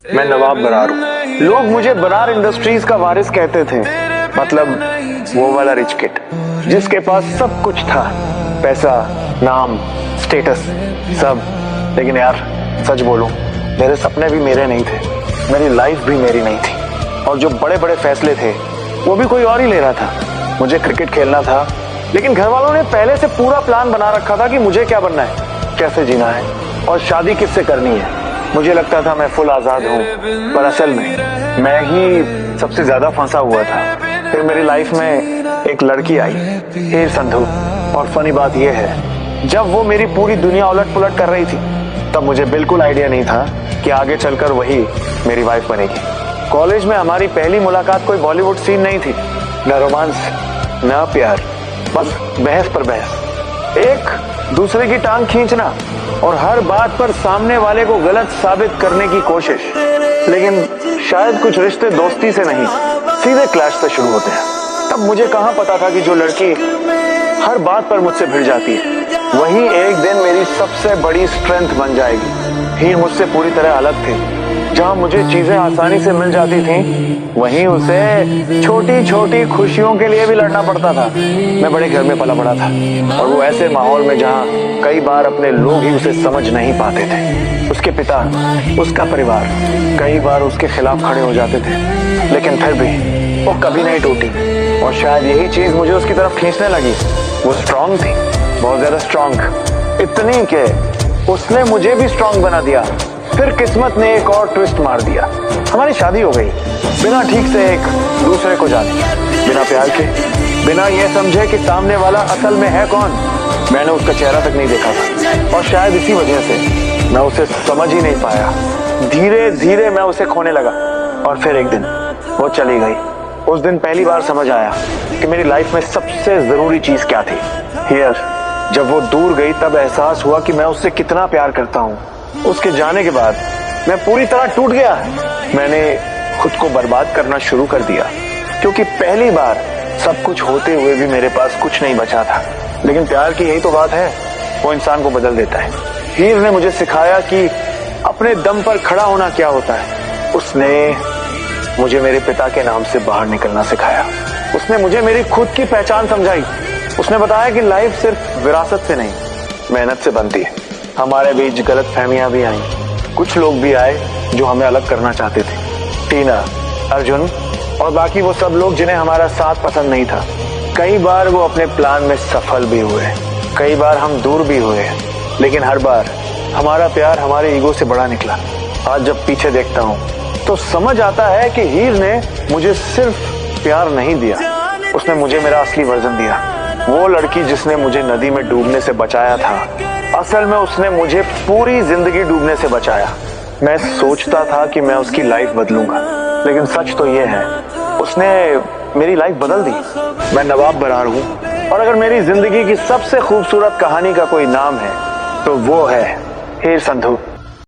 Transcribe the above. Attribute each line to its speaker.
Speaker 1: मैं नवाब बरार हूँ। लोग मुझे बरार इंडस्ट्रीज का वारिस कहते थे, मतलब वो वाला रिच किड जिसके पास सब कुछ था, पैसा, नाम, स्टेटस, सब। लेकिन यार सच बोलूं, मेरे सपने भी मेरे नहीं थे, मेरी लाइफ भी मेरी नहीं थी, और जो बड़े बड़े फैसले थे वो भी कोई और ही ले रहा था। मुझे क्रिकेट खेलना था, लेकिन घर वालों ने पहले से पूरा प्लान बना रखा था कि मुझे क्या बनना है, कैसे जीना है और शादी किससे करनी है। मुझे लगता था मैं फुल आजाद हूँ, पर असल में मैं ही सबसे ज्यादा फंसा हुआ था। फिर मेरी लाइफ में एक लड़की आई, हीर संधू, और फनी बात यह है, जब वो मेरी पूरी दुनिया उलट पुलट कर रही थी, तब मुझे बिल्कुल आइडिया नहीं था कि आगे चलकर वही मेरी वाइफ बनेगी। कॉलेज में हमारी पहली मुलाकात कोई बॉलीवुड सीन नहीं थी, न रोमांस न प्यार, बस बहस पर बहस, एक दूसरे की टांग खींचना और हर बात पर सामने वाले को गलत साबित करने की कोशिश। लेकिन शायद कुछ रिश्ते दोस्ती से नहीं, सीधे क्लैश से शुरू होते हैं। तब मुझे कहां पता था कि जो लड़की हर बात पर मुझसे भिड़ जाती है, वही एक दिन मेरी सबसे बड़ी स्ट्रेंथ बन जाएगी। हीर मुझसे पूरी तरह अलग थी। जहां मुझे चीजें आसानी से मिल जाती थी, वहीं उसे छोटी छोटी खुशियों के लिए भी लड़ना पड़ता था। मैं बड़े घर में पला बड़ा था, और वो ऐसे माहौल में जहां कई बार अपने लोग ही उसे समझ नहीं पाते थे। उसके पिता, उसका परिवार कई बार उसके खिलाफ खड़े हो जाते थे, लेकिन फिर भी वो कभी नहीं टूटी। और शायद यही चीज मुझे उसकी तरफ खींचने लगी। वो स्ट्रांग थी, बहुत ज्यादा स्ट्रांग, इतनी कि उसने मुझे भी स्ट्रांग बना दिया। फिर किस्मत ने एक और ट्विस्ट मार दिया। हमारी शादी हो गई, बिना ठीक से एक दूसरे को जाने, बिना प्यार के, बिना ये समझे कि सामने वाला असल में है कौन। मैंने उसका चेहरा तक नहीं देखा था, और शायद इसी वजह से मैं उसे समझ ही नहीं पाया। धीरे धीरे मैं उसे खोने लगा, और फिर एक दिन वो चली गई। उस दिन पहली बार समझ आया कि मेरी लाइफ में सबसे जरूरी चीज क्या थी। हियर, जब वो दूर गई तब एहसास हुआ कि मैं उससे कितना प्यार करता हूँ। उसके जाने के बाद मैं पूरी तरह टूट गया। मैंने खुद को बर्बाद करना शुरू कर दिया, क्योंकि पहली बार सब कुछ होते हुए भी मेरे पास कुछ नहीं बचा था। लेकिन प्यार की यही तो बात है, वो इंसान को बदल देता है। हीर ने मुझे सिखाया कि अपने दम पर खड़ा होना क्या होता है। उसने मुझे मेरे पिता के नाम से बाहर निकलना सिखाया। उसने मुझे मेरी खुद की पहचान समझाई। उसने बताया कि लाइफ सिर्फ विरासत से नहीं, मेहनत से बनती है। हमारे बीच गलत फहमियां भी आई, कुछ लोग भी आए जो हमें अलग करना चाहते थे, टीना, अर्जुन और बाकी वो सब लोग जिन्हें हमारा साथ पसंद नहीं था। कई बार वो अपने प्लान में सफल भी हुए, कई बार हम दूर भी हुए, लेकिन हर बार हमारा प्यार हमारे ईगो से बड़ा निकला। आज जब पीछे देखता हूँ तो समझ आता है कि हीर ने मुझे सिर्फ प्यार नहीं दिया, उसने मुझे मेरा असली वर्जन दिया। वो लड़की जिसने मुझे नदी में डूबने से बचाया था, असल में उसने मुझे पूरी जिंदगी डूबने से बचाया। मैं सोचता था कि मैं उसकी लाइफ बदलूंगा, लेकिन सच तो ये है, उसने मेरी लाइफ बदल दी। मैं नवाब बरार हूँ, और अगर मेरी जिंदगी की सबसे खूबसूरत कहानी का कोई नाम है तो वो है हीर संधू।